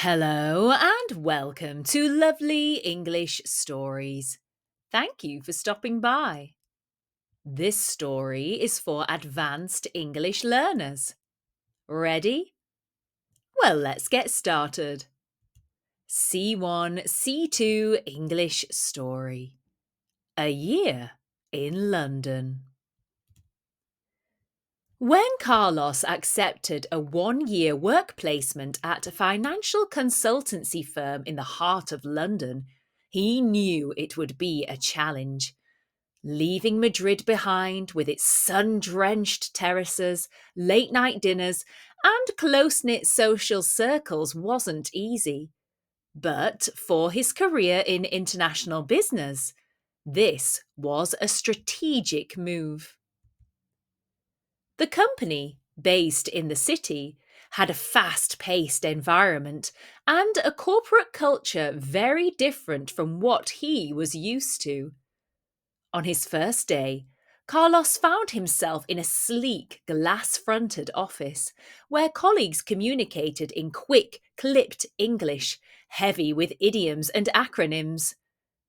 Hello and welcome to Lovely English Stories. Thank you for stopping by. This story is for advanced English learners. Ready? Well, let's get started. C1, C2 English Story. A Year in London. When Carlos accepted a one-year work placement at a financial consultancy firm in the heart of London, he knew it would be a challenge. Leaving Madrid behind with its sun-drenched terraces, late-night dinners, and close-knit social circles wasn't easy. But for his career in international business, this was a strategic move. The company, based in the city, had a fast-paced environment and a corporate culture very different from what he was used to. On his first day, Carlos found himself in a sleek, glass-fronted office where colleagues communicated in quick, clipped English, heavy with idioms and acronyms.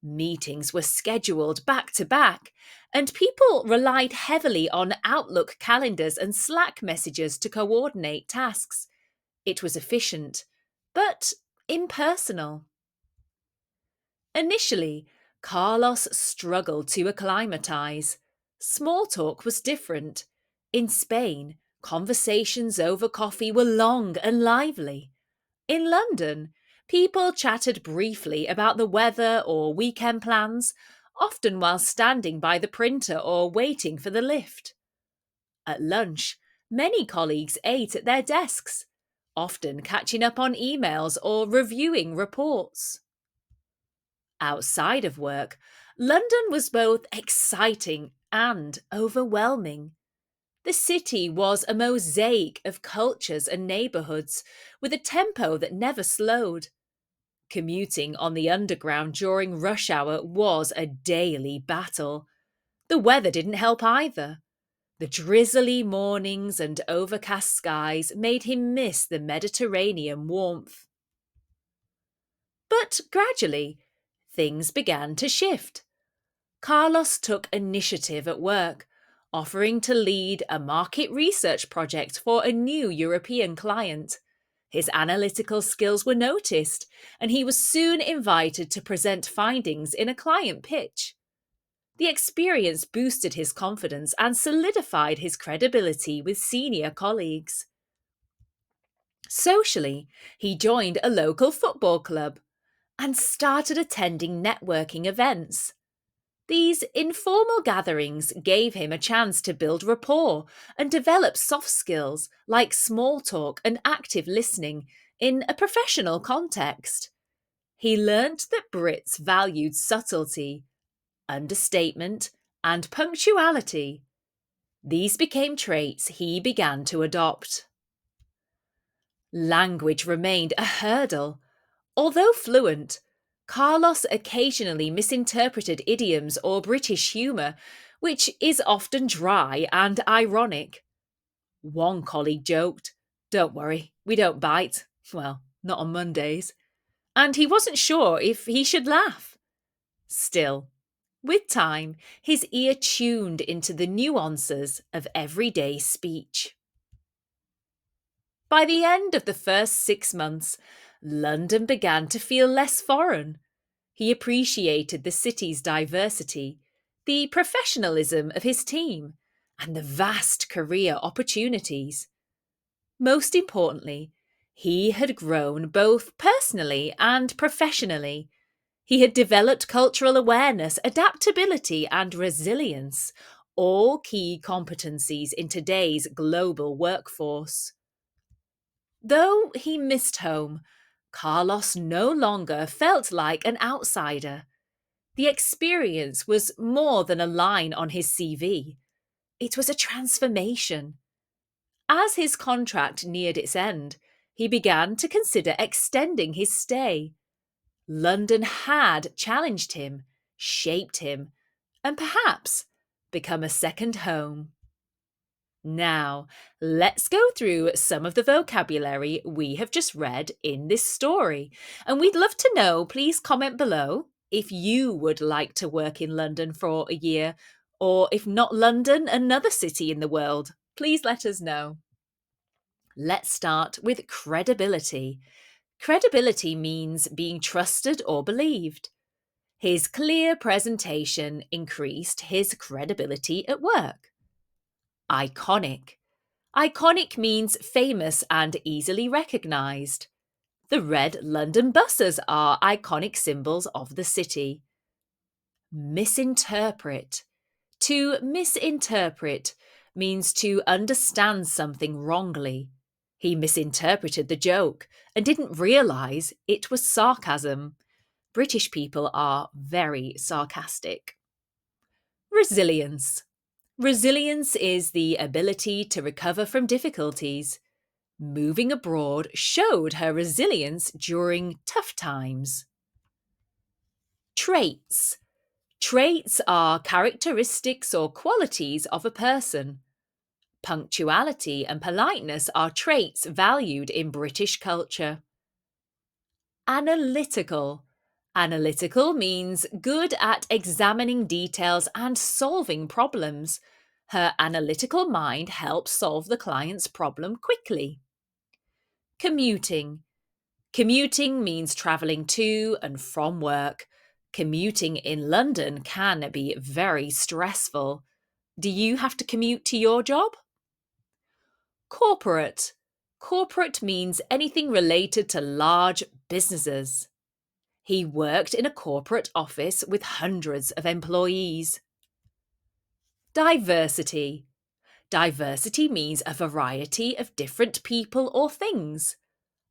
Meetings were scheduled back to back, and people relied heavily on Outlook calendars and Slack messages to coordinate tasks. It was efficient, but impersonal. Initially, Carlos struggled to acclimatise. Small talk was different. In Spain, conversations over coffee were long and lively. In London, people chatted briefly about the weather or weekend plans, often while standing by the printer or waiting for the lift. At lunch, many colleagues ate at their desks, often catching up on emails or reviewing reports. Outside of work, London was both exciting and overwhelming. The city was a mosaic of cultures and neighbourhoods, with a tempo that never slowed. Commuting on the Underground during rush hour was a daily battle. The weather didn't help either. The drizzly mornings and overcast skies made him miss the Mediterranean warmth. But gradually, things began to shift. Carlos took initiative at work, offering to lead a market research project for a new European client. His analytical skills were noticed, and he was soon invited to present findings in a client pitch. The experience boosted his confidence and solidified his credibility with senior colleagues. Socially, he joined a local football club and started attending networking events. These informal gatherings gave him a chance to build rapport and develop soft skills like small talk and active listening in a professional context. He learnt that Brits valued subtlety, understatement, and punctuality. These became traits he began to adopt. Language remained a hurdle. Although fluent, Carlos occasionally misinterpreted idioms or British humour, which is often dry and ironic. One colleague joked, "Don't worry, we don't bite. Well, not on Mondays." And he wasn't sure if he should laugh. Still, with time, his ear tuned into the nuances of everyday speech. By the end of the first 6 months, London began to feel less foreign. He appreciated the city's diversity, the professionalism of his team, and the vast career opportunities. Most importantly, he had grown both personally and professionally. He had developed cultural awareness, adaptability, and resilience, all key competencies in today's global workforce. Though he missed home, Carlos no longer felt like an outsider. The experience was more than a line on his CV. It was a transformation. As his contract neared its end, he began to consider extending his stay. London had challenged him, shaped him, and perhaps become a second home. Now, let's go through some of the vocabulary we have just read in this story. And we'd love to know, please comment below if you would like to work in London for a year, or if not London, another city in the world. Please let us know. Let's start with credibility. Credibility means being trusted or believed. His clear presentation increased his credibility at work. Iconic. Iconic means famous and easily recognised. The red London buses are iconic symbols of the city. Misinterpret. To misinterpret means to understand something wrongly. He misinterpreted the joke and didn't realise it was sarcasm. British people are very sarcastic. Resilience. Resilience is the ability to recover from difficulties. Moving abroad showed her resilience during tough times. Traits. Traits are characteristics or qualities of a person. Punctuality and politeness are traits valued in British culture. Analytical. Analytical means good at examining details and solving problems. Her analytical mind helps solve the client's problem quickly. Commuting. Commuting means travelling to and from work. Commuting in London can be very stressful. Do you have to commute to your job? Corporate. Corporate means anything related to large businesses. He worked in a corporate office with hundreds of employees. Diversity. Diversity means a variety of different people or things.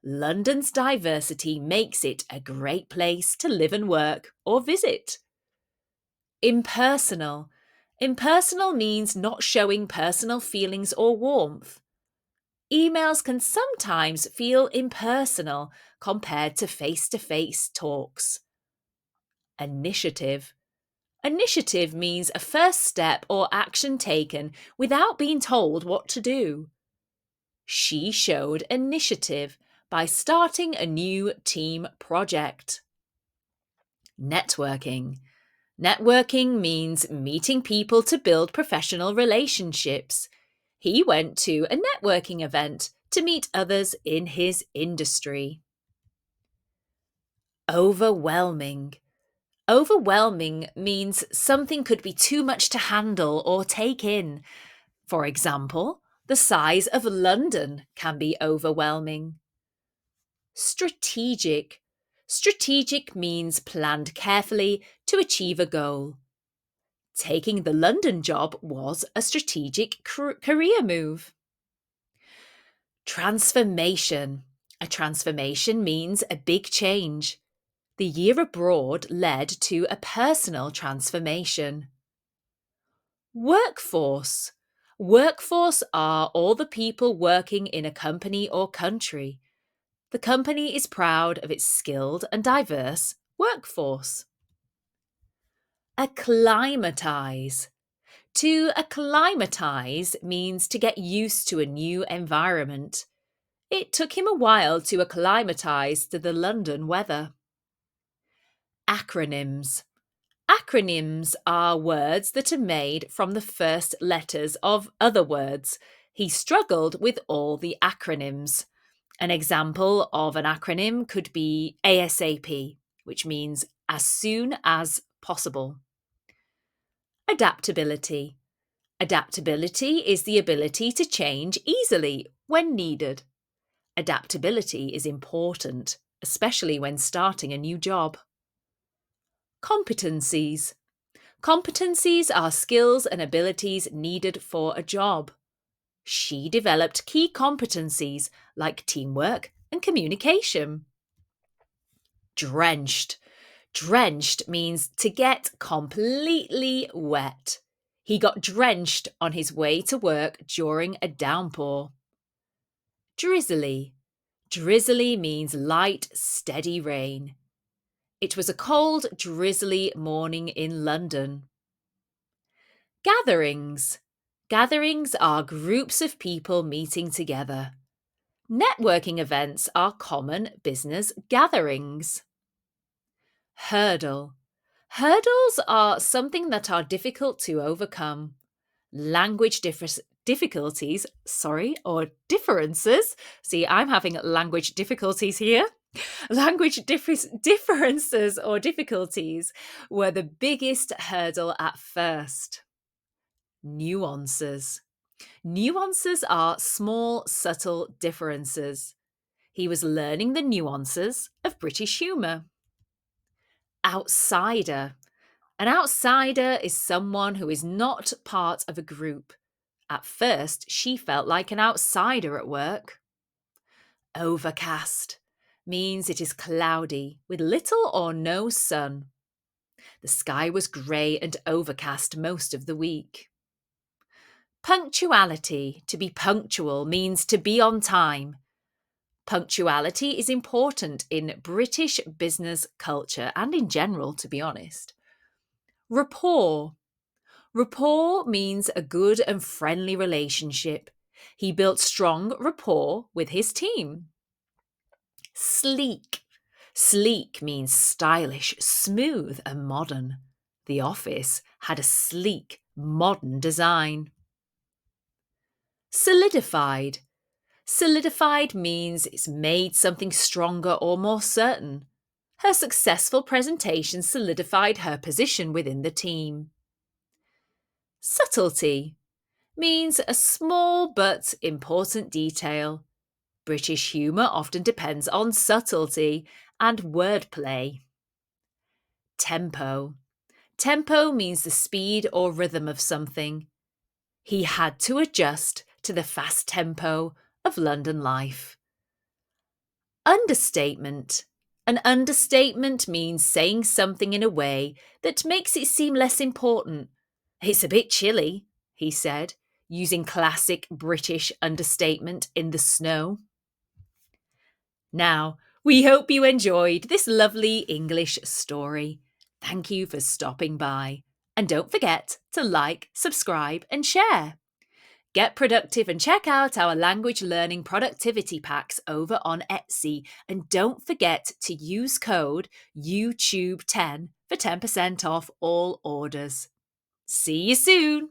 London's diversity makes it a great place to live and work or visit. Impersonal. Impersonal means not showing personal feelings or warmth. Emails can sometimes feel impersonal compared to face-to-face talks. Initiative. Initiative means a first step or action taken without being told what to do. She showed initiative by starting a new team project. Networking. Networking means meeting people to build professional relationships. He went to a networking event to meet others in his industry. Overwhelming. Overwhelming means something could be too much to handle or take in. For example, the size of London can be overwhelming. Strategic. Strategic means planned carefully to achieve a goal. Taking the London job was a strategic career move. Transformation. A transformation means a big change. The year abroad led to a personal transformation. Workforce. Workforce are all the people working in a company or country. The company is proud of its skilled and diverse workforce. Acclimatise. To acclimatise means to get used to a new environment. It took him a while to acclimatise to the London weather. Acronyms. Acronyms are words that are made from the first letters of other words. He struggled with all the acronyms. An example of an acronym could be ASAP, which means as soon as possible. Adaptability. Adaptability is the ability to change easily when needed. Adaptability is important, especially when starting a new job. Competencies. Competencies are skills and abilities needed for a job. She developed key competencies like teamwork and communication. Drenched. Drenched means to get completely wet. He got drenched on his way to work during a downpour. Drizzly. Drizzly means light, steady rain. It was a cold, drizzly morning in London. Gatherings. Gatherings are groups of people meeting together. Networking events are common business gatherings. Hurdle. Hurdles are something that are difficult to overcome. Language difficulties, or differences. See, I'm having language difficulties here. Language differences or difficulties were the biggest hurdle at first. Nuances. Nuances are small, subtle differences. He was learning the nuances of British humour. Outsider. An outsider is someone who is not part of a group. At first, she felt like an outsider at work. Overcast means it is cloudy with little or no sun. The sky was grey and overcast most of the week. Punctuality. To be punctual means to be on time. Punctuality is important in British business culture and in general, to be honest. Rapport. Rapport means a good and friendly relationship. He built strong rapport with his team. Sleek. Sleek means stylish, smooth, and modern. The office had a sleek, modern design. Solidified. Solidified means it's made something stronger or more certain. Her successful presentation solidified her position within the team. Subtlety means a small but important detail. British humour often depends on subtlety and wordplay. Tempo. Tempo means the speed or rhythm of something. He had to adjust to the fast tempo of London life. Understatement. An understatement means saying something in a way that makes it seem less important. It's a bit chilly, he said, using classic British understatement in the snow. Now, we hope you enjoyed this lovely English story. Thank you for stopping by. And don't forget to like, subscribe, and share. Get productive and check out our language learning productivity packs over on Etsy. And don't forget to use code YouTube10 for 10% off all orders. See you soon!